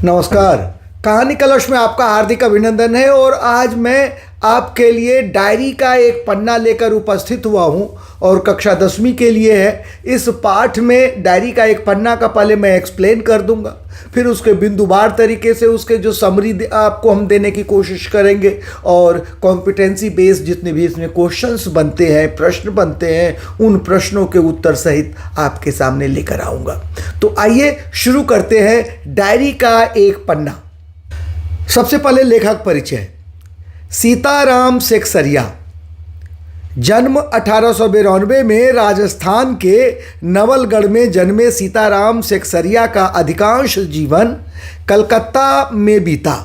नमस्कार। कहानी कलश में आपका हार्दिक अभिनंदन है और आज मैं आपके लिए डायरी का एक पन्ना लेकर उपस्थित हुआ हूं और कक्षा 10वीं के लिए है। इस पाठ में डायरी का एक पन्ना का पहले मैं एक्सप्लेन कर दूंगा, फिर उसके बिंदुवार तरीके से उसके जो समरी आपको हम देने की कोशिश करेंगे और कॉम्पिटेंसी बेस्ड जितने भी इसमें क्वेश्चंस बनते हैं, प्रश्न बनते हैं, उन प्रश्नों के उत्तर सहित आपके सामने लेकर आऊँगा। तो आइए शुरू करते हैं डायरी का एक पन्ना। सबसे पहले लेखक परिचय। सीताराम सेकसरिया, जन्म 1892 में राजस्थान के नवलगढ़ में जन्मे सीताराम सेकसरिया का अधिकांश जीवन कलकत्ता में बीता।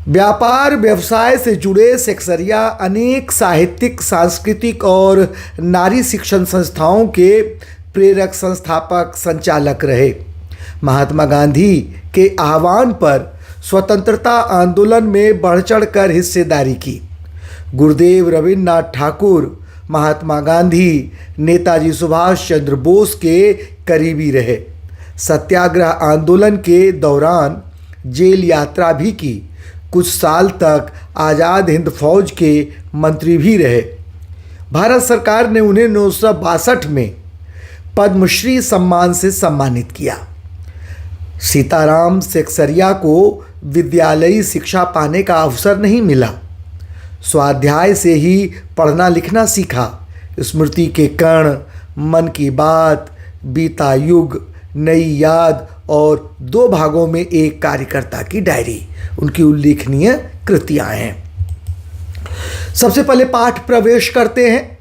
व्यापार व्यवसाय से जुड़े सेकसरिया अनेक साहित्यिक, सांस्कृतिक और नारी शिक्षण संस्थाओं के प्रेरक, संस्थापक, संचालक रहे। महात्मा गांधी के आह्वान पर स्वतंत्रता आंदोलन में बढ़ चढ़ कर हिस्सेदारी की। गुरुदेव रविन्द्रनाथ ठाकुर, महात्मा गांधी, नेताजी सुभाष चंद्र बोस के करीबी रहे। सत्याग्रह आंदोलन के दौरान जेल यात्रा भी की। कुछ साल तक आज़ाद हिंद फौज के मंत्री भी रहे। भारत सरकार ने उन्हें 1962 में पद्मश्री सम्मान से सम्मानित किया। सीताराम सेकसरिया को विद्यालयी शिक्षा पाने का अवसर नहीं मिला। स्वाध्याय से ही पढ़ना लिखना सीखा। स्मृति के कण, मन की बात, बीता युग, नई याद और 2 भागों में एक कार्यकर्ता की डायरी उनकी उल्लेखनीय कृतियां हैं। सबसे पहले पाठ प्रवेश करते हैं।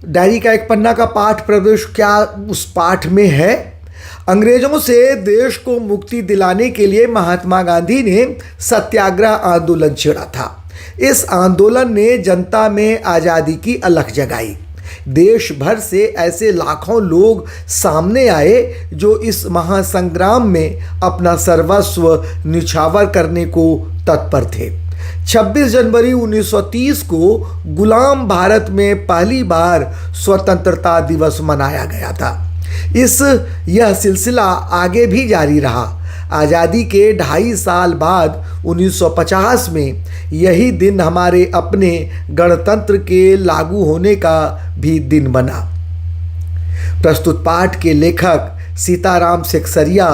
डायरी का एक पन्ना का पाठ प्रवेश क्या उस पाठ में है? अंग्रेजों से देश को मुक्ति दिलाने के लिए महात्मा गांधी ने सत्याग्रह आंदोलन छेड़ा था। इस आंदोलन ने जनता में आज़ादी की अलख जगाई। देश भर से ऐसे लाखों लोग सामने आए जो इस महासंग्राम में अपना सर्वस्व निछावर करने को तत्पर थे। 26 जनवरी 1930 को गुलाम भारत में पहली बार स्वतंत्रता दिवस मनाया गया था। यह सिलसिला आगे भी जारी रहा। आज़ादी के 2.5 साल बाद 1950 में यही दिन हमारे अपने गणतंत्र के लागू होने का भी दिन बना। प्रस्तुत पाठ के लेखक सीताराम सेकसरिया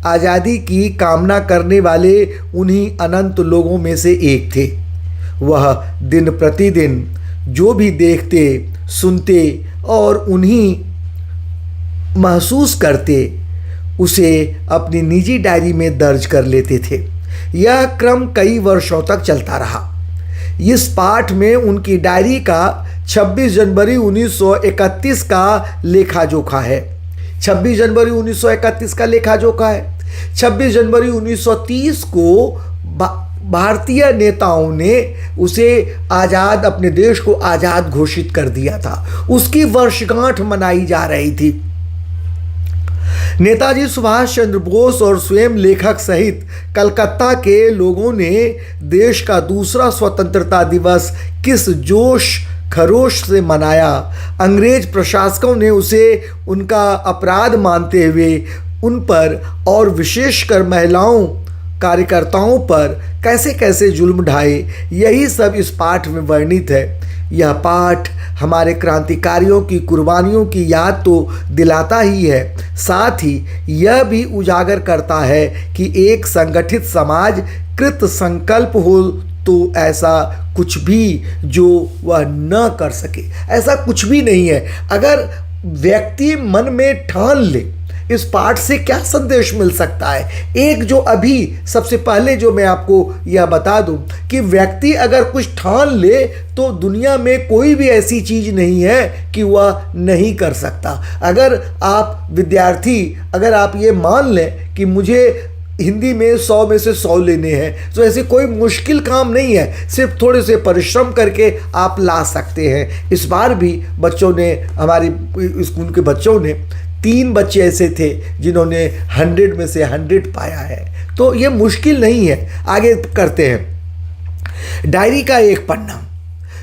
आज़ादी की कामना करने वाले उन्हीं अनंत लोगों में से एक थे। वह दिन प्रतिदिन जो भी देखते, सुनते और उन्हीं महसूस करते उसे अपनी निजी डायरी में दर्ज कर लेते थे। यह क्रम कई वर्षों तक चलता रहा। इस पाठ में उनकी डायरी का 26 जनवरी 1931 का लेखा जोखा है। 26 जनवरी 1931 का लेखा जोखा है। 26 जनवरी 1930 को भारतीय नेताओं ने उसे आज़ाद, अपने देश को आज़ाद घोषित कर दिया था। उसकी वर्षगांठ मनाई जा रही थी। नेताजी सुभाष चंद्र बोस और स्वयं लेखक सहित कलकत्ता के लोगों ने देश का दूसरा स्वतंत्रता दिवस किस जोश खरोश से मनाया। अंग्रेज प्रशासकों ने उसे उनका अपराध मानते हुए उन पर और विशेषकर महिलाओं कार्यकर्ताओं पर कैसे कैसे जुल्म ढाए, यही सब इस पाठ में वर्णित है। यह पाठ हमारे क्रांतिकारियों की कुर्बानियों की याद तो दिलाता ही है, साथ ही यह भी उजागर करता है कि एक संगठित समाज कृत संकल्प हो तो ऐसा कुछ भी जो वह न कर सके, ऐसा कुछ भी नहीं है। अगर व्यक्ति मन में ठान ले, इस पाठ से क्या संदेश मिल सकता है? एक जो अभी सबसे पहले जो मैं आपको यह बता दूं कि व्यक्ति अगर कुछ ठान ले तो दुनिया में कोई भी ऐसी चीज़ नहीं है कि वह नहीं कर सकता। अगर आप विद्यार्थी, अगर आप ये मान लें कि मुझे हिंदी में 100 में से 100 लेने हैं, तो ऐसे कोई मुश्किल काम नहीं है। सिर्फ थोड़े से परिश्रम करके आप ला सकते हैं। इस बार भी बच्चों ने, हमारे स्कूल के बच्चों ने, 3 बच्चे ऐसे थे जिन्होंने 100 में से 100 पाया है। तो ये मुश्किल नहीं है। आगे करते हैं। डायरी का एक पन्ना।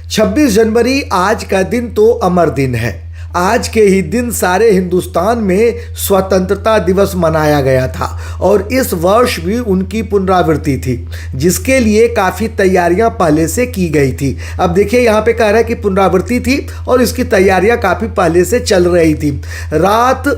26 जनवरी आज का दिन तो अमर दिन है। आज के ही दिन सारे हिंदुस्तान में स्वतंत्रता दिवस मनाया गया था और इस वर्ष भी उनकी पुनरावृत्ति थी, जिसके लिए काफ़ी तैयारियां पहले से की गई थी। अब देखिए यहाँ पे कह रहा है कि पुनरावृत्ति थी और इसकी तैयारियां काफ़ी पहले से चल रही थी। गत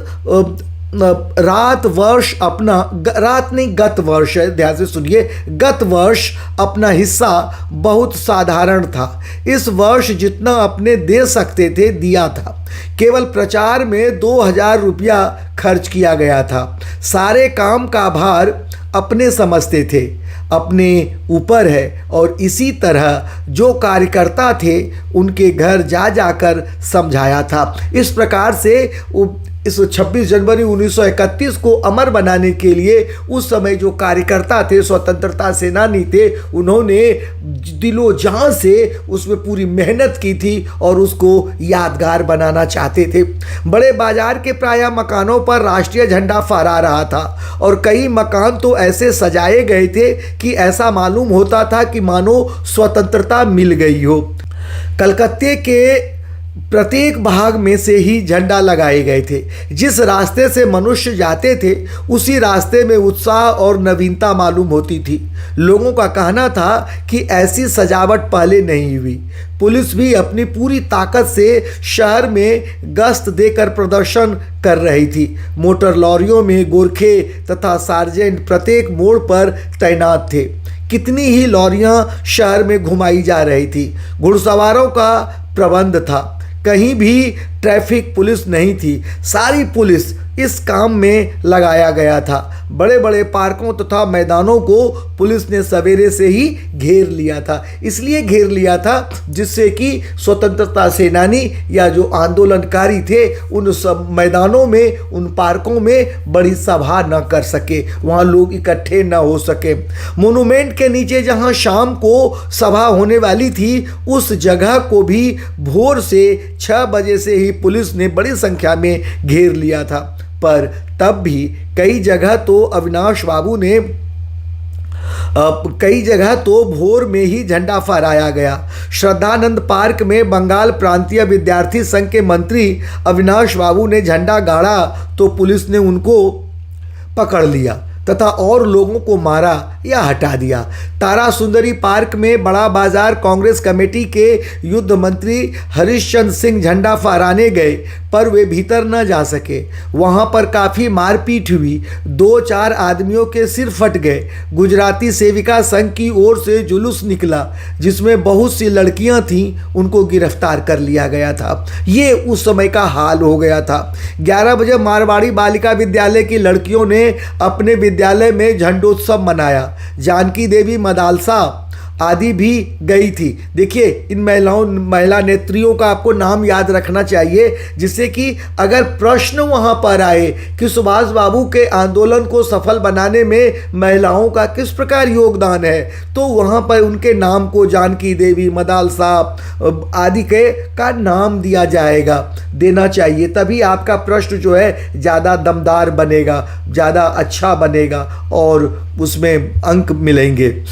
वर्ष है, ध्यान से सुनिए, गत वर्ष अपना हिस्सा बहुत साधारण था। इस वर्ष जितना अपने दे सकते थे दिया था। केवल प्रचार में 2000 रुपया खर्च किया गया था। सारे काम का भार अपने समझते थे, अपने ऊपर है, और इसी तरह जो कार्यकर्ता थे उनके घर जा जाकर समझाया था। इस प्रकार से इस 26 जनवरी 1931 को अमर बनाने के लिए उस समय जो कार्यकर्ता थे, स्वतंत्रता सेनानी थे, उन्होंने दिलो जान से उसमें पूरी मेहनत की थी और उसको यादगार बनाना चाहते थे। बड़े बाजार के प्रायः मकानों पर राष्ट्रीय झंडा फहरा रहा था और कई मकान तो ऐसे सजाए गए थे कि ऐसा मालूम होता था कि मानो स्वतंत्रता मिल गई हो। कलकत्ते के प्रत्येक भाग में से ही झंडा लगाए गए थे। जिस रास्ते से मनुष्य जाते थे उसी रास्ते में उत्साह और नवीनता मालूम होती थी। लोगों का कहना था कि ऐसी सजावट पहले नहीं हुई। पुलिस भी अपनी पूरी ताकत से शहर में गश्त देकर प्रदर्शन कर रही थी। मोटर लॉरियों में गोरखे तथा सार्जेंट प्रत्येक मोड़ पर तैनात थे। कितनी ही लॉरियां शहर में घुमाई जा रही थी। घुड़सवारों का प्रबंध था। कहीं भी ट्रैफिक पुलिस नहीं थी। सारी पुलिस इस काम में लगाया गया था। बड़े बड़े पार्कों तथा मैदानों को पुलिस ने सवेरे से ही घेर लिया था। इसलिए घेर लिया था जिससे कि स्वतंत्रता सेनानी या जो आंदोलनकारी थे उन सब मैदानों में, उन पार्कों में बड़ी सभा न कर सके, वहाँ लोग इकट्ठे न हो सके। मोनूमेंट के नीचे जहाँ शाम को सभा होने वाली थी उस जगह को भी भोर से 6 बजे से ही पुलिस ने बड़ी संख्या में घेर लिया था। पर तब भी कई जगह तो भोर में ही झंडा फहराया गया। श्रद्धानंद पार्क में बंगाल प्रांतीय विद्यार्थी संघ के मंत्री अविनाश बाबू ने झंडा गाड़ा तो पुलिस ने उनको पकड़ लिया तथा और लोगों को मारा या हटा दिया। तारा सुंदरी पार्क में बड़ा बाजार कांग्रेस कमेटी के युद्ध मंत्री हरिश्चंद्र सिंह झंडा फहराने गए पर वे भीतर न जा सके। वहां पर काफ़ी मारपीट हुई। 2-4 आदमियों के सिर फट गए। गुजराती सेविका संघ की ओर से जुलूस निकला जिसमें बहुत सी लड़कियां थीं, उनको गिरफ्तार कर लिया गया था। ये उस समय का हाल हो गया था। 11 बजे मारवाड़ी बालिका विद्यालय की लड़कियों ने अपने विद्यालय में झंडोत्सव मनाया। जानकी देवी मदालसा आदि भी गई थी। देखिए, इन महिला नेत्रियों का आपको नाम याद रखना चाहिए, जिससे कि अगर प्रश्न वहाँ पर आए कि सुभाष बाबू के आंदोलन को सफल बनाने में महिलाओं का किस प्रकार योगदान है, तो वहाँ पर उनके नाम को जानकी देवी, मदालसा आदि का नाम दिया जाएगा, देना चाहिए। तभी आपका प्रश्न जो है ज़्यादा दमदार बनेगा, ज़्यादा अच्छा बनेगा और उसमें अंक मिलेंगे।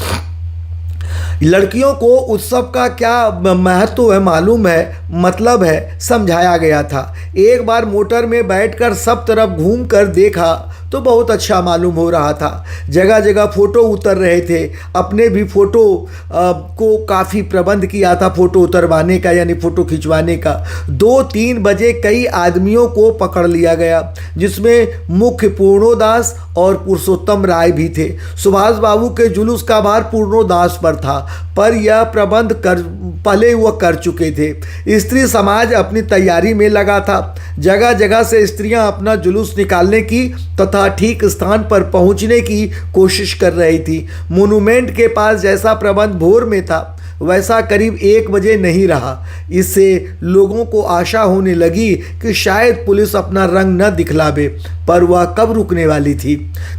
लड़कियों को उत्सव का क्या महत्व है मालूम है, मतलब है, समझाया गया था। एक बार मोटर में बैठकर सब तरफ घूम कर देखा तो बहुत अच्छा मालूम हो रहा था। जगह जगह फ़ोटो उतर रहे थे। अपने भी फ़ोटो को काफ़ी प्रबंध किया था, फ़ोटो उतरवाने का यानी फ़ोटो खिंचवाने का। 2-3 बजे कई आदमियों को पकड़ लिया गया, जिसमें मुख्य पूर्णोदास और पुरुषोत्तम राय भी थे। सुभाष बाबू के जुलूस का भार पूर्णोदास पर था, पर यह प्रबंध पहले वह कर चुके थे। स्त्री समाज अपनी तैयारी में लगा था। जगह जगह से स्त्रियां अपना जुलूस निकालने की तथा ठीक स्थान पर पहुंचने की कोशिश कर रही थी। मोनूमेंट के पास जैसा प्रबंध भोर में था वैसा करीब 1 बजे नहीं रहा। इससे लोगों को आशा होने लगी कि शायद पुलिस अपना रंग न दिखलावे, पर वह कब रुकने वाली थी।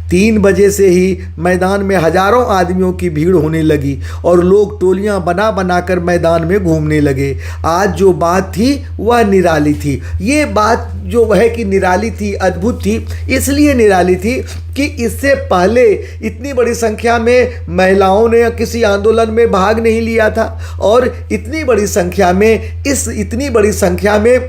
3 बजे से ही मैदान में हजारों आदमियों की भीड़ होने लगी और लोग टोलियां बना बनाकर मैदान में घूमने लगे। आज जो बात थी वह निराली थी। ये बात जो है कि निराली थी, अद्भुत थी। इसलिए निराली थी कि इससे पहले इतनी बड़ी संख्या में महिलाओं ने किसी आंदोलन में भाग नहीं लिया था और इतनी बड़ी संख्या में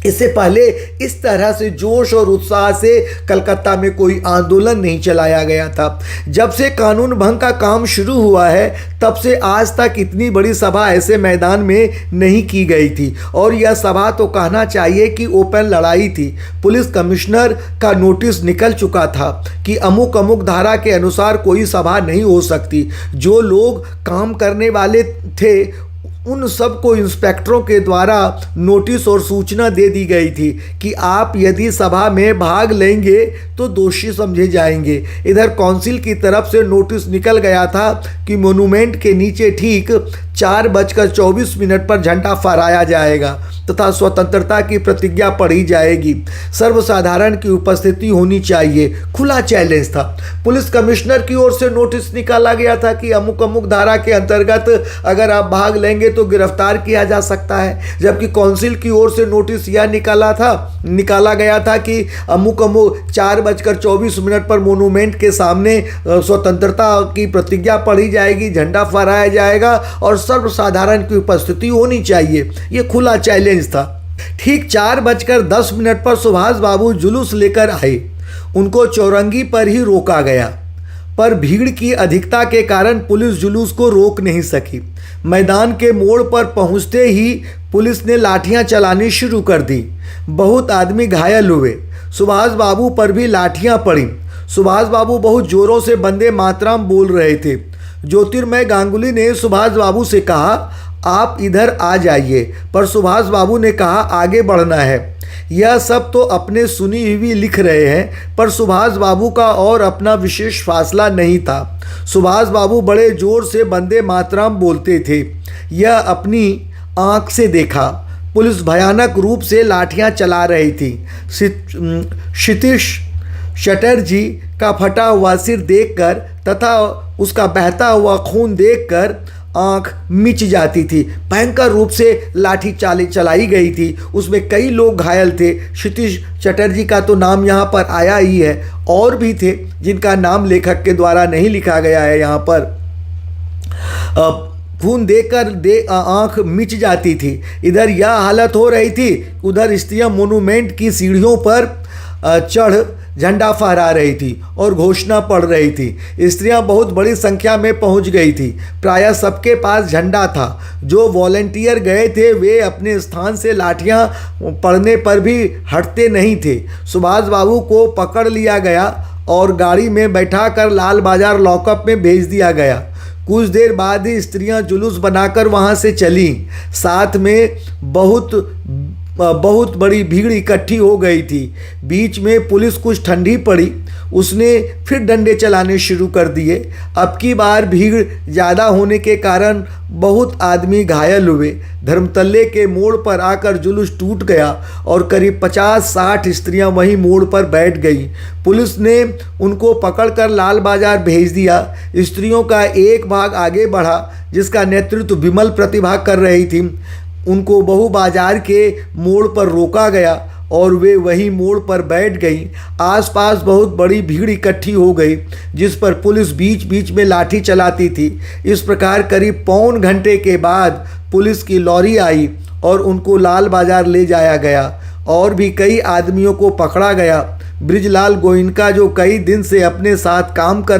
इससे पहले इस तरह से जोश और उत्साह से कलकत्ता में कोई आंदोलन नहीं चलाया गया था। जब से कानून भंग का काम शुरू हुआ है तब से आज तक इतनी बड़ी सभा ऐसे मैदान में नहीं की गई थी, और यह सभा तो कहना चाहिए कि ओपन लड़ाई थी। पुलिस कमिश्नर का नोटिस निकल चुका था कि अमुक अमुक धारा के अनुसार कोई सभा नहीं हो सकती। जो लोग काम करने वाले थे उन सबको इंस्पेक्टरों के द्वारा नोटिस और सूचना दे दी गई थी कि आप यदि सभा में भाग लेंगे तो दोषी समझे जाएंगे। इधर काउंसिल की तरफ से नोटिस निकल गया था कि मोनूमेंट के नीचे ठीक 4:24 पर झंडा फहराया जाएगा तथा स्वतंत्रता की प्रतिज्ञा पढ़ी जाएगी। सर्वसाधारण की उपस्थिति होनी चाहिए। खुला चैलेंज था। पुलिस कमिश्नर की ओर से नोटिस निकाला गया था कि अमुक अमुक धारा के अंतर्गत अगर आप भाग लेंगे तो गिरफ्तार किया जा सकता है, जबकि काउंसिल की ओर से नोटिस यह निकाला गया था कि अमुक अमुक 4:24 पर मोनूमेंट के सामने स्वतंत्रता की प्रतिज्ञा पढ़ी जाएगी, झंडा फहराया जाएगा और सर्वसाधारण की उपस्थिति होनी चाहिए। ये खुला चैलेंज था। ठीक 4:10 पर सुभाष बाबू जुलूस लेकर आए। उनको चौरंगी पर ही रोका गया, पर भीड़ की अधिकता के कारण पुलिस जुलूस को रोक नहीं सकी। मैदान के मोड़ पर पहुंचते ही पुलिस ने लाठियां चलानी शुरू कर दी। बहुत आदमी घायल हुए। सुभाष बाबू पर भी लाठियां पड़ी। सुभाष बाबू बहुत जोरों से वंदे मातरम बोल रहे थे। ज्योतिर्मय गांगुली ने सुभाष बाबू से कहा, आप इधर आ जाइए, पर सुभाष बाबू ने कहा आगे बढ़ना है। यह सब तो अपने सुनी हुई लिख रहे हैं, पर सुभाष बाबू का और अपना विशेष फासला नहीं था। सुभाष बाबू बड़े जोर से वंदे मातरम बोलते थे। यह अपनी आँख से देखा। पुलिस भयानक रूप से लाठियां चला रही थी। क्षितिश चटर्जी का फटा हुआ सिर देखकर तथा उसका बहता हुआ खून देखकर आंख मिच जाती थी। भयंकर रूप से लाठी चलाई गई थी। उसमें कई लोग घायल थे। क्षितिश चटर्जी का तो नाम यहाँ पर आया ही है, और भी थे जिनका नाम लेखक के द्वारा नहीं लिखा गया है यहाँ पर। खून देखकर आंख मिच जाती थी। इधर यह हालत हो रही थी, उधर स्त्रियां मोनूमेंट की सीढ़ियों पर चढ़ झंडा फहरा रही थी और घोषणा पढ़ रही थी। स्त्रियां बहुत बड़ी संख्या में पहुंच गई थी। प्रायः सबके पास झंडा था। जो वॉलंटियर गए थे वे अपने स्थान से लाठियां पढ़ने पर भी हटते नहीं थे। सुभाष बाबू को पकड़ लिया गया और गाड़ी में बैठाकर लाल बाजार लॉकअप में भेज दिया गया। कुछ देर बाद ही स्त्रियां जुलूस बनाकर वहां से चलीं। साथ में बहुत बड़ी भीड़ इकट्ठी हो गई थी। बीच में पुलिस कुछ ठंडी पड़ी। उसने फिर डंडे चलाने शुरू कर दिए। अब की बार भीड़ ज़्यादा होने के कारण बहुत आदमी घायल हुए। धर्मतल्ले के मोड़ पर आकर जुलूस टूट गया और करीब 50-60 स्त्रियां वहीं मोड़ पर बैठ गईं। पुलिस ने उनको पकड़कर लाल बाजार भेज दिया। स्त्रियों का एक भाग आगे बढ़ा जिसका नेतृत्व विमल प्रतिभा कर रही थी। उनको बहु बाजार के मोड़ पर रोका गया और वे वहीं मोड़ पर बैठ गईं। आसपास बहुत बड़ी भीड़ इकट्ठी हो गई जिस पर पुलिस बीच बीच में लाठी चलाती थी। इस प्रकार करीब पौन घंटे के बाद पुलिस की लॉरी आई और उनको लाल बाजार ले जाया गया। और भी कई आदमियों को पकड़ा गया। ब्रिजलाल गोयनका जो कई दिन से अपने साथ काम कर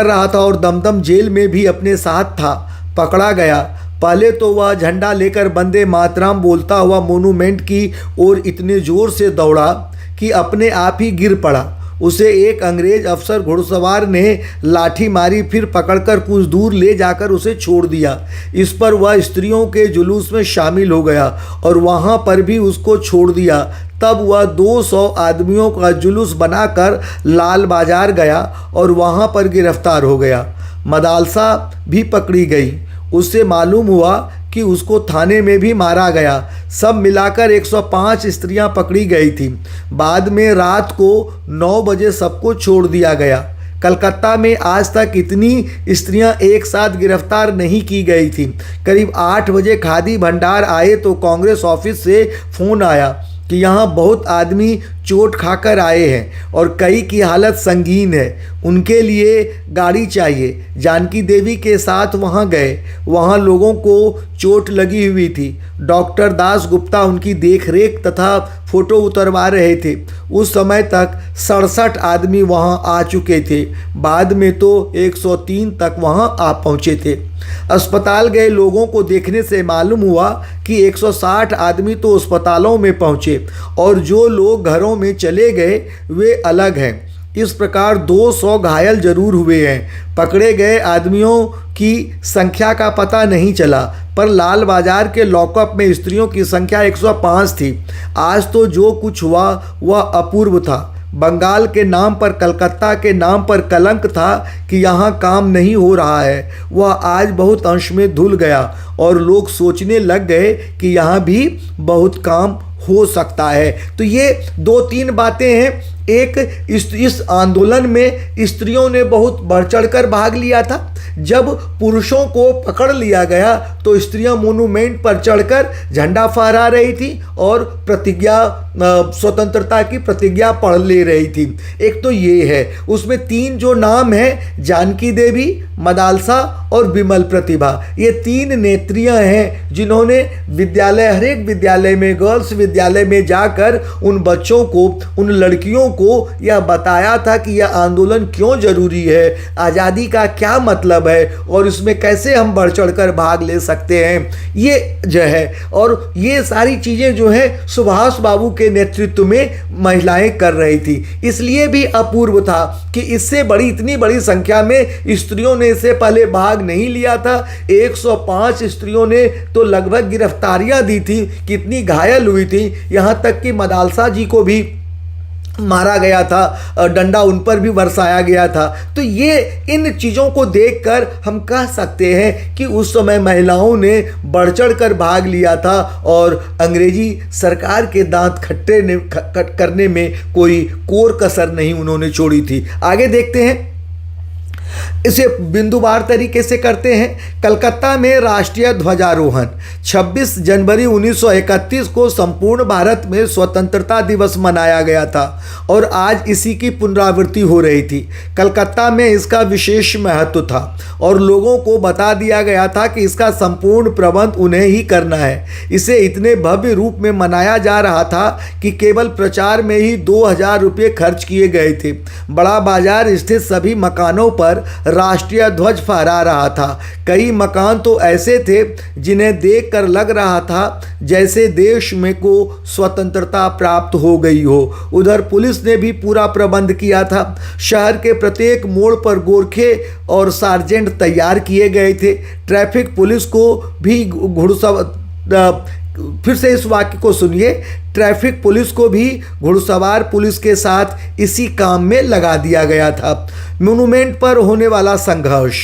रहा था और दमदम जेल में भी अपने साथ था, पकड़ा गया। पहले तो वह झंडा लेकर वंदे मातरम बोलता हुआ मोनूमेंट की ओर इतने जोर से दौड़ा कि अपने आप ही गिर पड़ा। उसे एक अंग्रेज अफसर घुड़सवार ने लाठी मारी, फिर पकड़कर कुछ दूर ले जाकर उसे छोड़ दिया। इस पर वह स्त्रियों के जुलूस में शामिल हो गया और वहाँ पर भी उसको छोड़ दिया। तब वह 200 आदमियों का जुलूस बनाकर लाल बाजार गया और वहाँ पर गिरफ्तार हो गया। मदालसा भी पकड़ी गई। उससे मालूम हुआ कि उसको थाने में भी मारा गया। सब मिलाकर 105 स्त्रियां पकड़ी गई थी। बाद में रात को 9 बजे सबको छोड़ दिया गया। कलकत्ता में आज तक इतनी स्त्रियां एक साथ गिरफ्तार नहीं की गई थी। करीब 8 बजे खादी भंडार आए तो कांग्रेस ऑफिस से फ़ोन आया कि यहाँ बहुत आदमी चोट खाकर आए हैं और कई की हालत संगीन है, उनके लिए गाड़ी चाहिए। जानकी देवी के साथ वहाँ गए। वहाँ लोगों को चोट लगी हुई थी। डॉक्टर दास गुप्ता उनकी देखरेख तथा फोटो उतरवा रहे थे। उस समय तक 67 आदमी वहां आ चुके थे। बाद में तो 103 तक वहां आ पहुंचे थे। अस्पताल गए लोगों को देखने से मालूम हुआ कि 160 आदमी तो अस्पतालों में पहुंचे और जो लोग घरों में चले गए वे अलग हैं। इस प्रकार 200 घायल जरूर हुए हैं। पकड़े गए आदमियों की संख्या का पता नहीं चला, पर लाल बाजार के लॉकअप में स्त्रियों की संख्या 105 थी। आज तो जो कुछ हुआ वह अपूर्व था। बंगाल के नाम पर, कलकत्ता के नाम पर कलंक था कि यहाँ काम नहीं हो रहा है, वह आज बहुत अंश में धुल गया और लोग सोचने लग गए कि यहाँ भी बहुत काम हो सकता है। तो ये 2-3 बातें हैं। एक, इस आंदोलन में स्त्रियों ने बहुत बढ़ चढ़कर भाग लिया था। जब पुरुषों को पकड़ लिया गया तो स्त्रियां मोनूमेंट पर चढ़कर झंडा फहरा रही थी और प्रतिज्ञा, स्वतंत्रता की प्रतिज्ञा पढ़ ले रही थी। एक तो ये है, उसमें 3 जो नाम हैं, जानकी देवी, मदालसा और विमल प्रतिभा, ये 3 नेत्रियां हैं जिन्होंने विद्यालय, हर एक विद्यालय में, गर्ल्स विद्यालय में जाकर उन बच्चों को, उन लड़कियों को यह बताया था कि यह आंदोलन क्यों जरूरी है, आज़ादी का क्या मतलब है और इसमें कैसे हम बढ़ चढ़कर भाग ले सकते हैं, ये जो है। और ये सारी चीज़ें जो हैं सुभाष बाबू के नेतृत्व में महिलाएं कर रही थी। इसलिए भी अपूर्व था कि इससे बड़ी, इतनी बड़ी संख्या में स्त्रियों ने इससे पहले भाग नहीं लिया था। 105 स्त्रियों ने तो लगभग गिरफ्तारियां दी थी, कितनी घायल हुई थी, यहाँ तक कि मदालसा जी को भी मारा गया था, डंडा उन पर भी बरसाया गया था। तो ये, इन चीज़ों को देखकर हम कह सकते हैं कि उस समय महिलाओं ने बढ़ चढ़ कर भाग लिया था और अंग्रेजी सरकार के दांत खट्टे करने में कोई कोर कसर नहीं उन्होंने छोड़ी थी। आगे देखते हैं, इसे बिंदुवार तरीके से करते हैं। कलकत्ता में राष्ट्रीय ध्वजारोहण 26 जनवरी 1931 को संपूर्ण भारत में स्वतंत्रता दिवस मनाया गया था और आज इसी की पुनरावृत्ति हो रही थी। कलकत्ता में इसका विशेष महत्व था और लोगों को बता दिया गया था कि इसका संपूर्ण प्रबंध उन्हें ही करना है। इसे इतने भव्य रूप में मनाया जा रहा था कि केवल प्रचार में ही 2000 रुपये खर्च किए गए थे। बड़ा बाजार स्थित सभी मकानों पर राष्ट्रीय ध्वज फहरा रहा था। कई मकान तो ऐसे थे जिन्हें देखकर लग रहा था जैसे देश में को स्वतंत्रता प्राप्त हो गई हो। उधर पुलिस ने भी पूरा प्रबंध किया था। शहर के प्रत्येक मोड़ पर गोरखे और सार्जेंट तैयार किए गए थे। ट्रैफिक पुलिस को भी फिर से इस वाक्य को सुनिए, ट्रैफिक पुलिस को भी घुड़सवार पुलिस के साथ इसी काम में लगा दिया गया था। मोनूमेंट पर होने वाला संघर्ष,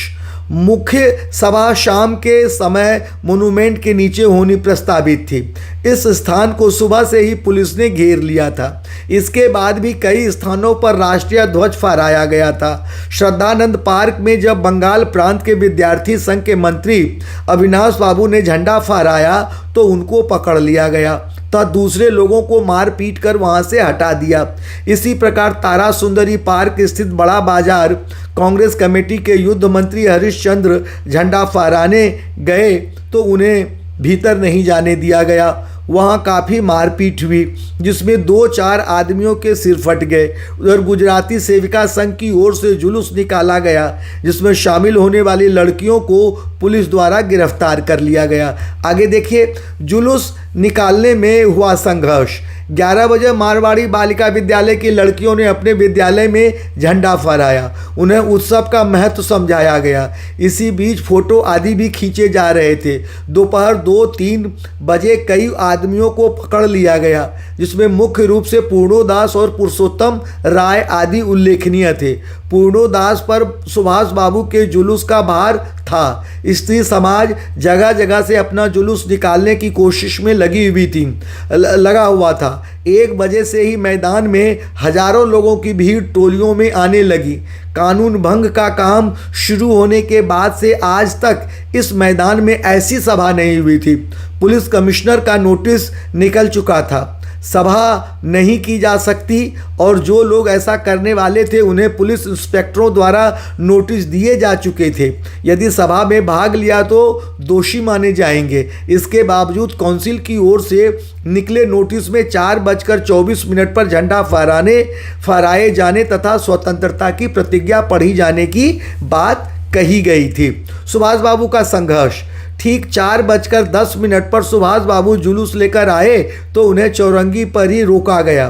मुख्य सभा शाम के समय मोनूमेंट के नीचे होनी प्रस्तावित थी। इस स्थान को सुबह से ही पुलिस ने घेर लिया था। इसके बाद भी कई स्थानों पर राष्ट्रीय ध्वज फहराया गया था। श्रद्धानंद पार्क में जब बंगाल प्रांत के विद्यार्थी संघ के मंत्री अविनाश बाबू ने झंडा फहराया तो उनको पकड़ लिया गया तथा दूसरे लोगों को मार पीट कर वहां से हटा दिया। इसी प्रकार तारा सुंदरी पार्क स्थित बड़ा बाजार कांग्रेस कमेटी के युद्ध मंत्री हरीश चंद्र झंडा फहराने गए तो उन्हें भीतर नहीं जाने दिया गया। वहाँ काफ़ी मारपीट हुई जिसमें 2-4 आदमियों के सिर फट गए। उधर गुजराती सेविका संघ की ओर से जुलूस निकाला गया जिसमें शामिल होने वाली लड़कियों को पुलिस द्वारा गिरफ्तार कर लिया गया। आगे देखिए, जुलूस निकालने में हुआ संघर्ष। 11 बजे मारवाड़ी बालिका विद्यालय की लड़कियों ने अपने विद्यालय में झंडा फहराया। उन्हें उत्सव का महत्व समझाया गया। इसी बीच फोटो आदि भी खींचे जा रहे थे। दोपहर 2-3 बजे कई आदमियों को पकड़ लिया गया जिसमें मुख्य रूप से पूर्णोदास और पुरुषोत्तम राय आदि उल्लेखनीय थे। पूर्णोदास पर सुभाष बाबू के जुलूस का भार था। स्त्री समाज जगह जगह से अपना जुलूस निकालने की कोशिश में लगा हुआ था। 1 बजे से ही मैदान में हजारों लोगों की भीड़ टोलियों में आने लगी। कानून भंग का काम शुरू होने के बाद से आज तक इस मैदान में ऐसी सभा नहीं हुई थी। पुलिस कमिश्नर का नोटिस निकल चुका था। सभा नहीं की जा सकती और जो लोग ऐसा करने वाले थे उन्हें पुलिस इंस्पेक्टरों द्वारा नोटिस दिए जा चुके थे। यदि सभा में भाग लिया तो दोषी माने जाएंगे। इसके बावजूद काउंसिल की ओर से निकले नोटिस में 4:24 पर झंडा फहराए जाने तथा स्वतंत्रता की प्रतिज्ञा पढ़ी जाने की बात कही गई थी। सुभाष बाबू का संघर्ष। ठीक 4:10 पर सुभाष बाबू जुलूस लेकर आए तो उन्हें चौरंगी पर ही रोका गया,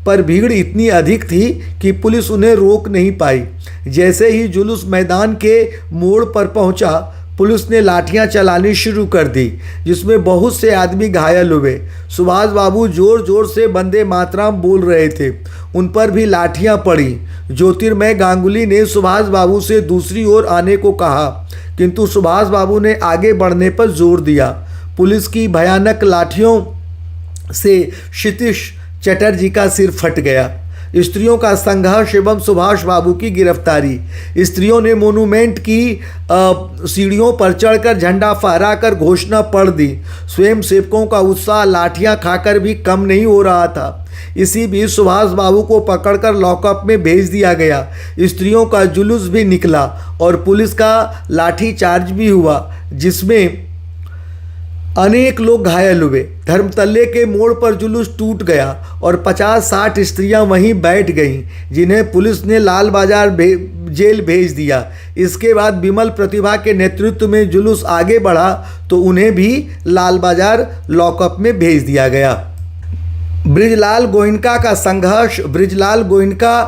पर भीड़ इतनी अधिक थी कि पुलिस उन्हें रोक नहीं पाई। जैसे ही जुलूस मैदान के मोड़ पर पहुंचा, पुलिस ने लाठियां चलानी शुरू कर दी, जिसमें बहुत से आदमी घायल हुए। सुभाष बाबू जोर जोर से वंदे मातरम बोल रहे थे, उन पर भी लाठियां पड़ी। ज्योतिर्मय गांगुली ने सुभाष बाबू से दूसरी ओर आने को कहा, किंतु सुभाष बाबू ने आगे बढ़ने पर जोर दिया। पुलिस की भयानक लाठियों से क्षितिज चटर्जी का सिर फट गया। स्त्रियों का संघर्ष एवं सुभाष बाबू की गिरफ्तारी। स्त्रियों ने मोनूमेंट की सीढ़ियों पर चढ़कर झंडा फहराकर घोषणा पढ़ दी। स्वयं सेवकों का उत्साह लाठियां खाकर भी कम नहीं हो रहा था। इसी बीच सुभाष बाबू को पकड़कर लॉकअप में भेज दिया गया। स्त्रियों का जुलूस भी निकला और पुलिस का लाठी चार्ज भी हुआ, जिसमें अनेक लोग घायल हुए। धर्मतल्ले के मोड़ पर जुलूस टूट गया और 50-60 स्त्रियां वहीं बैठ गईं, जिन्हें पुलिस ने लाल बाजार जेल भेज दिया। इसके बाद विमल प्रतिभा के नेतृत्व में जुलूस आगे बढ़ा तो उन्हें भी लाल बाजार लॉकअप में भेज दिया गया। बृजलाल गोयनका का संघर्ष। बृजलाल गोयनका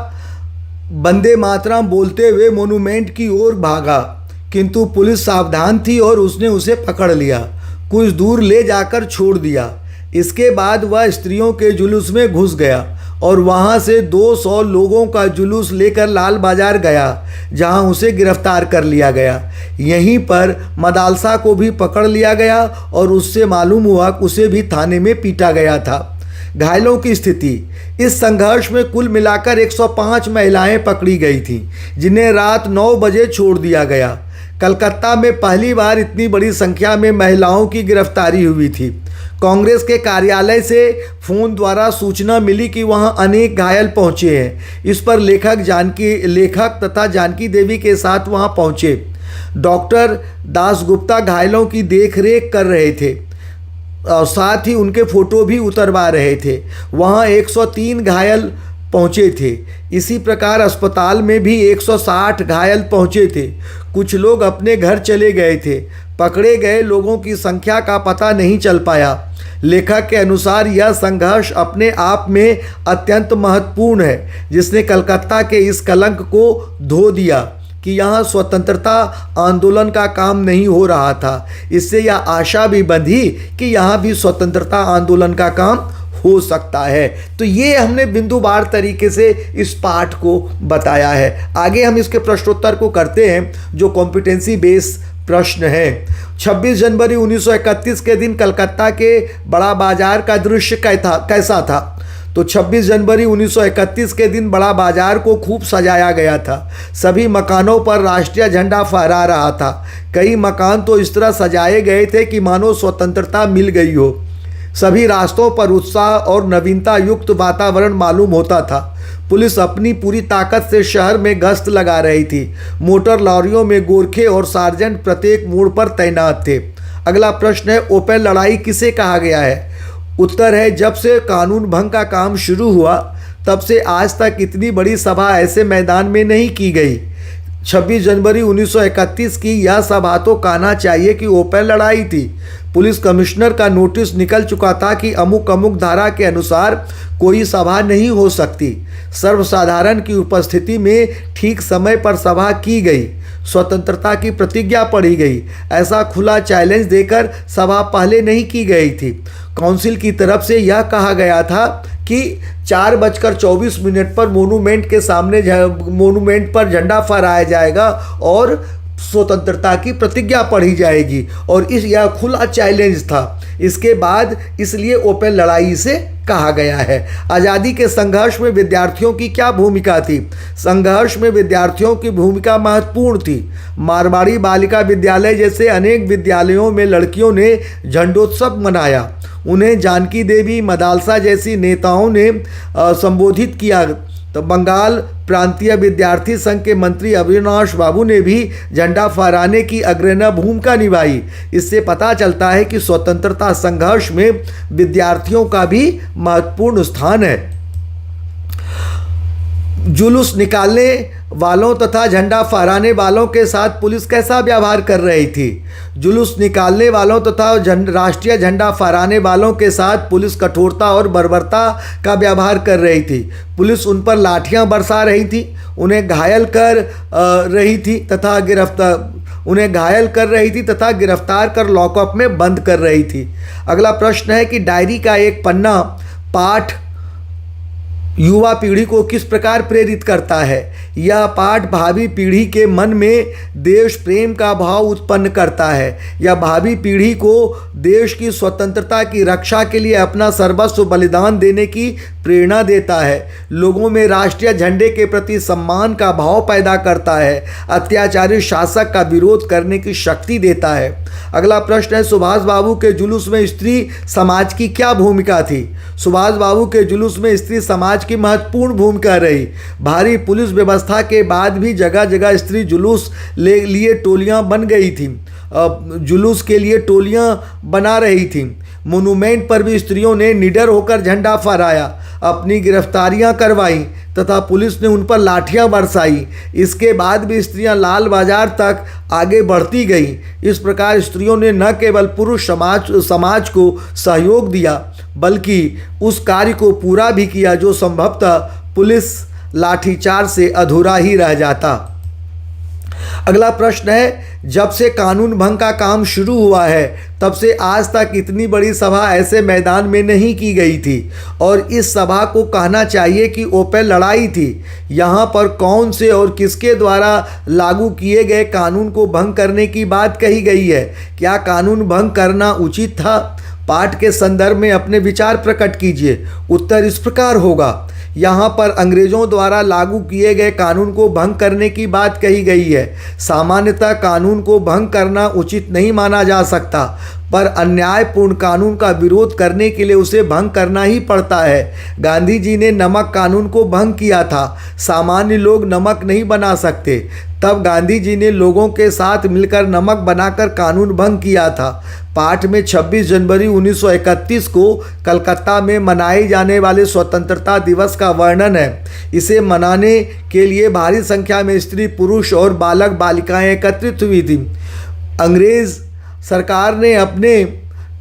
वंदे मातरम बोलते हुए मोनूमेंट की ओर भागा, किंतु पुलिस सावधान थी और उसने उसे पकड़ लिया, कुछ दूर ले जाकर छोड़ दिया। इसके बाद वह स्त्रियों के जुलूस में घुस गया और वहां से 200 लोगों का जुलूस लेकर लाल बाजार गया, जहां उसे गिरफ्तार कर लिया गया। यहीं पर मदालसा को भी पकड़ लिया गया और उससे मालूम हुआ कि उसे भी थाने में पीटा गया था। घायलों की स्थिति। इस संघर्ष में कुल मिलाकर 105 महिलाएं पकड़ी गई थीं, जिन्हें रात 9 बजे छोड़ दिया गया। कलकत्ता में पहली बार इतनी बड़ी संख्या में महिलाओं की गिरफ्तारी हुई थी। कांग्रेस के कार्यालय से फोन द्वारा सूचना मिली कि वहां अनेक घायल पहुंचे हैं। इस पर लेखक तथा जानकी देवी के साथ वहां पहुंचे। डॉक्टर दासगुप्ता घायलों की देखरेख कर रहे थे और साथ ही उनके फोटो भी उतरवा रहे थे। वहां 103 घायल पहुंचे थे। इसी प्रकार अस्पताल में भी 160 घायल पहुंचे थे। कुछ लोग अपने घर चले गए थे। पकड़े गए लोगों की संख्या का पता नहीं चल पाया। लेखक के अनुसार यह संघर्ष अपने आप में अत्यंत महत्वपूर्ण है, जिसने कलकत्ता के इस कलंक को धो दिया कि यहाँ स्वतंत्रता आंदोलन का काम नहीं हो रहा था। इससे यह आशा भी बंधी कि यहाँ भी स्वतंत्रता आंदोलन का काम हो सकता है। तो ये हमने बिंदुवार तरीके से इस पाठ को बताया है। आगे हम इसके प्रश्नोत्तर को करते हैं, जो कॉम्पिटेंसी बेस प्रश्न है। 26 जनवरी 1931 के दिन कलकत्ता के बड़ा बाजार का दृश्य कैसा था? तो 26 जनवरी 1931 के दिन बड़ा बाजार को खूब सजाया गया था। सभी मकानों पर राष्ट्रीय झंडा फहरा रहा था। कई मकान तो इस तरह सजाए गए थे कि मानो स्वतंत्रता मिल गई हो। सभी रास्तों पर उत्साह और नवीनता युक्त वातावरण मालूम होता था। पुलिस अपनी पूरी ताकत से शहर में गश्त लगा रही थी। मोटर लॉरियों में गोरखे और सार्जेंट प्रत्येक मोड़ पर तैनात थे। अगला प्रश्न है, ओपन लड़ाई किसे कहा गया है? उत्तर है, जब से कानून भंग का काम शुरू हुआ तब से आज तक इतनी बड़ी सभा ऐसे मैदान में नहीं की गई। 26 जनवरी 1931 की यह सभा तो कहना चाहिए कि ओपन लड़ाई थी। पुलिस कमिश्नर का नोटिस निकल चुका था कि अमुक अमुक धारा के अनुसार कोई सभा नहीं हो सकती। सर्वसाधारण की उपस्थिति में ठीक समय पर सभा की गई। स्वतंत्रता की प्रतिज्ञा पढ़ी गई। ऐसा खुला चैलेंज देकर सभा पहले नहीं की गई थी। काउंसिल की तरफ से यह कहा गया था कि 4:24 पर मोनूमेंट के सामने मोनूमेंट पर झंडा फहराया जाएगा और स्वतंत्रता की प्रतिज्ञा पढ़ी जाएगी और यह खुला चैलेंज था। इसके बाद इसलिए ओपन लड़ाई से कहा गया है। आज़ादी के संघर्ष में विद्यार्थियों की क्या भूमिका थी? संघर्ष में विद्यार्थियों की भूमिका महत्वपूर्ण थी। मारवाड़ी बालिका विद्यालय जैसे अनेक विद्यालयों में लड़कियों ने झंडोत्सव मनाया। उन्हें जानकी देवी, मदालसा जैसी नेताओं ने संबोधित किया। तो बंगाल प्रांतीय विद्यार्थी संघ के मंत्री अविनाश बाबू ने भी झंडा फहराने की अग्रणी भूमिका निभाई। इससे पता चलता है कि स्वतंत्रता संघर्ष में विद्यार्थियों का भी महत्वपूर्ण स्थान है। जुलूस निकालने वालों तथा झंडा फहराने वालों के साथ पुलिस कैसा व्यवहार कर रही थी? जुलूस निकालने वालों तथा राष्ट्रीय झंडा फहराने वालों के साथ पुलिस कठोरता और बर्बरता का व्यवहार कर रही थी। पुलिस उन पर लाठियां बरसा रही थी, उन्हें घायल कर रही थी तथा गिरफ्तार कर लॉकअप में बंद कर रही थी। अगला प्रश्न है कि डायरी का एक पन्ना पाठ युवा पीढ़ी को किस प्रकार प्रेरित करता है? यह पाठ भावी पीढ़ी के मन में देश प्रेम का भाव उत्पन्न करता है। यह भावी पीढ़ी को देश की स्वतंत्रता की रक्षा के लिए अपना सर्वस्व बलिदान देने की प्रेरणा देता है। लोगों में राष्ट्रीय झंडे के प्रति सम्मान का भाव पैदा करता है। अत्याचारी शासक का विरोध करने की शक्ति देता है। अगला प्रश्न है, सुभाष बाबू के जुलूस में स्त्री समाज की क्या भूमिका थी? सुभाष बाबू के जुलूस में स्त्री समाज की महत्वपूर्ण भूमिका रही। भारी पुलिस व्यवस्था के बाद भी जगह जगह स्त्री जुलूस लिए टोलियां बन गई थी, जुलूस के लिए टोलियां बना रही थी। मोनूमेंट पर भी स्त्रियों ने निडर होकर झंडा फहराया, अपनी गिरफ्तारियां करवाई तथा पुलिस ने उन पर लाठियां बरसाई। इसके बाद भी स्त्रियां लाल बाजार तक आगे बढ़ती गईं। इस प्रकार स्त्रियों ने न केवल पुरुष समाज को सहयोग दिया बल्कि उस कार्य को पूरा भी किया जो संभवतः पुलिस लाठीचार्ज से अधूरा ही रह जाता। अगला प्रश्न है, जब से कानून भंग का काम शुरू हुआ है तब से आज तक इतनी बड़ी सभा ऐसे मैदान में नहीं की गई थी और इस सभा को कहना चाहिए कि ओपन लड़ाई थी। यहाँ पर कौन से और किसके द्वारा लागू किए गए कानून को भंग करने की बात कही गई है? क्या कानून भंग करना उचित था? पाठ के संदर्भ में अपने विचार प्रकट कीजिए। उत्तर इस प्रकार होगा। यहाँ पर अंग्रेजों द्वारा लागू किए गए कानून को भंग करने की बात कही गई है। सामान्यतः कानून को भंग करना उचित नहीं माना जा सकता, पर अन्यायपूर्ण कानून का विरोध करने के लिए उसे भंग करना ही पड़ता है। गांधी जी ने नमक कानून को भंग किया था। सामान्य लोग नमक नहीं बना सकते, तब गांधी जी ने लोगों के साथ मिलकर नमक बनाकर कानून भंग किया था। पाठ में 26 जनवरी 1931 को कलकत्ता में मनाए जाने वाले स्वतंत्रता दिवस का वर्णन है। इसे मनाने के लिए भारी संख्या में स्त्री, पुरुष और बालक बालिकाएं एकत्रित हुई थी। अंग्रेज सरकार ने अपने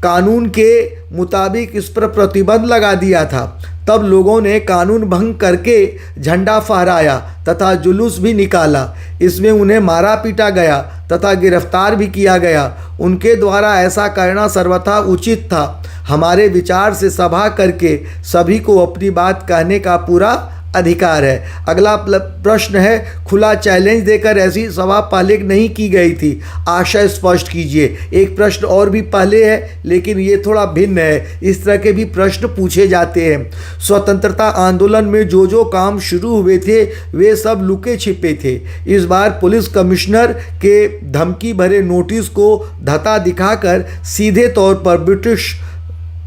कानून के मुताबिक इस पर प्रतिबंध लगा दिया था। तब लोगों ने कानून भंग करके झंडा फहराया तथा जुलूस भी निकाला। इसमें उन्हें मारा पीटा गया तथा गिरफ्तार भी किया गया। उनके द्वारा ऐसा करना सर्वथा उचित था। हमारे विचार से सभा करके सभी को अपनी बात कहने का पूरा अधिकार है। अगला प्रश्न है, खुला चैलेंज देकर ऐसी सभा पहले नहीं की गई थी, आशय स्पष्ट कीजिए। एक प्रश्न और भी पहले है लेकिन ये थोड़ा भिन्न है। इस तरह के भी प्रश्न पूछे जाते हैं। स्वतंत्रता आंदोलन में जो काम शुरू हुए थे वे सब लुके छिपे थे। इस बार पुलिस कमिश्नर के धमकी भरे नोटिस को धता दिखाकर सीधे तौर पर ब्रिटिश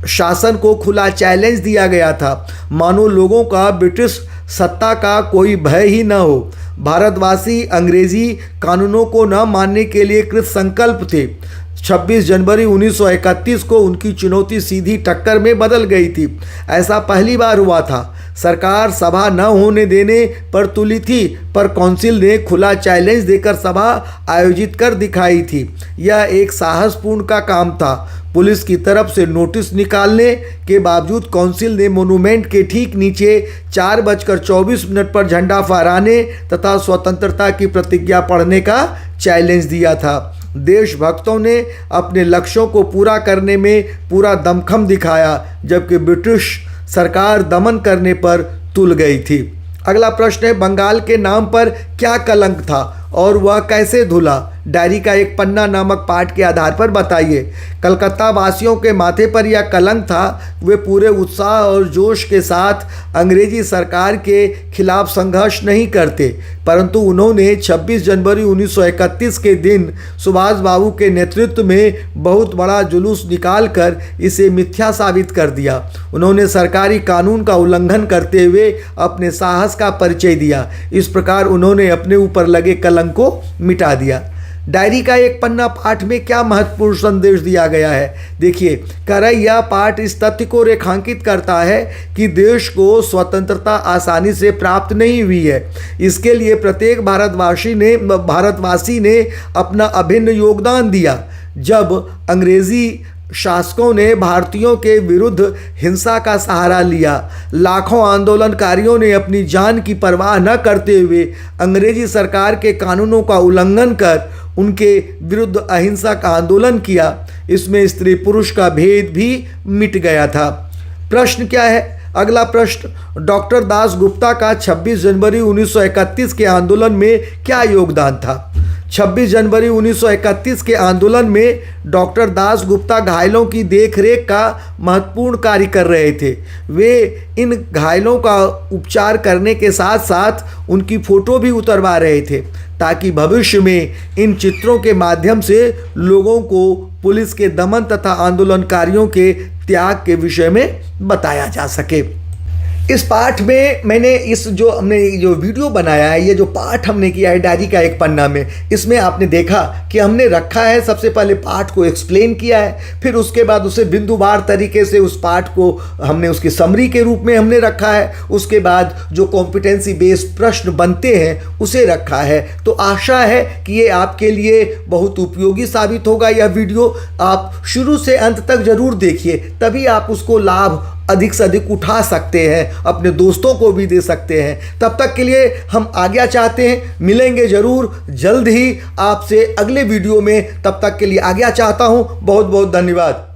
शासन को खुला चैलेंज दिया गया था, मानो लोगों का ब्रिटिश सत्ता का कोई भय ही न हो। भारतवासी अंग्रेजी कानूनों को न मानने के लिए कृत संकल्प थे। 26 जनवरी 1931 को उनकी चुनौती सीधी टक्कर में बदल गई थी। ऐसा पहली बार हुआ था। सरकार सभा न होने देने पर तुली थी, पर काउंसिल ने खुला चैलेंज देकर सभा आयोजित कर दिखाई थी। यह एक साहसपूर्ण का काम था। पुलिस की तरफ से नोटिस निकालने के बावजूद काउंसिल ने मोनूमेंट के ठीक नीचे 4:24 पर झंडा फहराने तथा स्वतंत्रता की प्रतिज्ञा पढ़ने का चैलेंज दिया था। देशभक्तों ने अपने लक्ष्यों को पूरा करने में पूरा दमखम दिखाया, जबकि ब्रिटिश सरकार दमन करने पर तुल गई थी। अगला प्रश्न है, बंगाल के नाम पर क्या कलंक था और वह कैसे धुला, डायरी का एक पन्ना नामक पाठ के आधार पर बताइए। कलकत्ता वासियों के माथे पर यह कलंक था। वे पूरे उत्साह और जोश के साथ अंग्रेजी सरकार के खिलाफ संघर्ष नहीं करते, परंतु उन्होंने 26 जनवरी 1931 के दिन सुभाष बाबू के नेतृत्व में बहुत बड़ा जुलूस निकालकर इसे मिथ्या साबित कर दिया। उन्होंने सरकारी कानून का उल्लंघन करते हुए अपने साहस का परिचय दिया। इस प्रकार उन्होंने अपने ऊपर लगे कलंक को मिटा दिया। डायरी का एक पन्ना पाठ में क्या महत्वपूर्ण संदेश दिया गया है, देखिए। कह रहा है यह पाठ इस तथ्य को रेखांकित करता है कि देश को स्वतंत्रता आसानी से प्राप्त नहीं हुई है। इसके लिए प्रत्येक भारतवासी ने अपना अभिन्न योगदान दिया। जब अंग्रेजी शासकों ने भारतीयों के विरुद्ध हिंसा का सहारा लिया, लाखों आंदोलनकारियों ने अपनी जान की परवाह न करते हुए अंग्रेजी सरकार के कानूनों का उल्लंघन कर उनके विरुद्ध अहिंसा का आंदोलन किया। इसमें स्त्री पुरुष का भेद भी मिट गया था। प्रश्न क्या है? अगला प्रश्न, डॉक्टर दास गुप्ता का 26 जनवरी 1931 के आंदोलन में क्या योगदान था? 26 जनवरी 1931 के आंदोलन में डॉक्टर दास गुप्ता घायलों की देखरेख का महत्वपूर्ण कार्य कर रहे थे। वे इन घायलों का उपचार करने के साथ साथ उनकी फ़ोटो भी उतरवा रहे थे, ताकि भविष्य में इन चित्रों के माध्यम से लोगों को पुलिस के दमन तथा आंदोलनकारियों के त्याग के विषय में बताया जा सके। इस पाठ में हमने जो वीडियो बनाया है, ये जो पाठ हमने किया है डायरी का एक पन्ना में, इसमें आपने देखा कि हमने रखा है, सबसे पहले पाठ को एक्सप्लेन किया है, फिर उसके बाद उसे बिंदुवार तरीके से उस पाठ को हमने उसकी समरी के रूप में हमने रखा है। उसके बाद जो कॉम्पिटेंसी बेस्ड प्रश्न बनते हैं उसे रखा है। तो आशा है कि ये आपके लिए बहुत उपयोगी साबित होगा। यह वीडियो आप शुरू से अंत तक जरूर देखिए, तभी आप उसको लाभ अधिक से अधिक उठा सकते हैं, अपने दोस्तों को भी दे सकते हैं। तब तक के लिए हम आज्ञा चाहते हैं, मिलेंगे जरूर जल्द ही आपसे अगले वीडियो में। तब तक के लिए आज्ञा चाहता हूं। बहुत बहुत धन्यवाद।